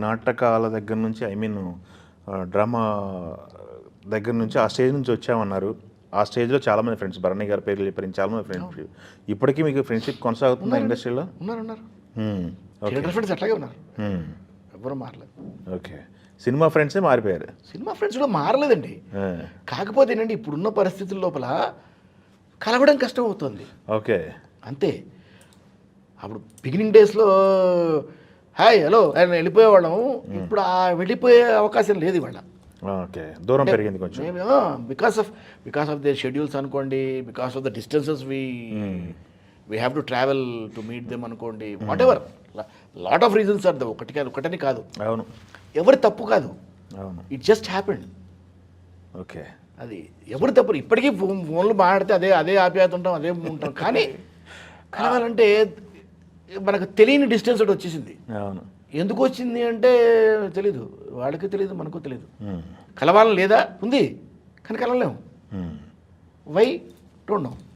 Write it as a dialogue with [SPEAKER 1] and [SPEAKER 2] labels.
[SPEAKER 1] నాటకాల దగ్గర నుంచి డ్రామా దగ్గర నుంచి ఆ స్టేజ్ నుంచి వచ్చామన్నారు. ఆ స్టేజ్‌లో చాలామంది ఫ్రెండ్స్ భరణి గారి పేర్లు చెప్పారు. చాలామంది ఫ్రెండ్స్. ఇప్పటికీ మీకు ఫ్రెండ్‌షిప్ కొనసాగుతుందా ఇండస్ట్రీలో?
[SPEAKER 2] ఉన్నారు.
[SPEAKER 1] ఓకే.
[SPEAKER 2] థియేటర్ ఫ్రెండ్స్ అట్లాగే ఉన్నారు. ఎవ్వరూ మారలేదు.
[SPEAKER 1] ఓకే. సినిమా ఫ్రెండ్సే మారిపోయారు.
[SPEAKER 2] సినిమా ఫ్రెండ్స్ కూడా మారలేదండి. కాకపోతే ఏంటంటే ఇప్పుడున్న పరిస్థితుల లోపల కలవడం కష్టం అవుతుంది.
[SPEAKER 1] ఓకే.
[SPEAKER 2] అంతే. అప్పుడు బిగినింగ్ డేస్లో హాయ్ హలో ఆయన వెళ్ళిపోయేవాళ్ళం. ఇప్పుడు ఆ వెళ్ళిపోయే అవకాశం లేదు ఇవాళ.
[SPEAKER 1] ఓకే. దూరం పెరిగింది కొంచెం.
[SPEAKER 2] బికాస్ ఆఫ్ ద షెడ్యూల్స్ అనుకోండి, because of the distances we have to travel to meet them అనుకోండి, whatever lot of reasons are the ఒకటని కాదు.
[SPEAKER 1] అవును.
[SPEAKER 2] ఎవరి తప్పు కాదు.
[SPEAKER 1] అవును.
[SPEAKER 2] It just happened.
[SPEAKER 1] ఓకే.
[SPEAKER 2] అది ఎవరు తప్పు. ఇప్పటికీ ఫోన్లు మాట్లాడితే అదే ఆప్యాయత ఉంటాం, అదే ఉంటాం. కానీ కలవాలంటే మనకు తెలియని డిస్టెన్స్ ఒకటి వచ్చేసింది.
[SPEAKER 1] అవును.
[SPEAKER 2] ఎందుకు వచ్చింది అంటే తెలీదు, వాళ్ళకి తెలీదు, మనకు తెలీదు. కలవాలని లేదా ఉంది, కానీ కలవలేము. Why don't know.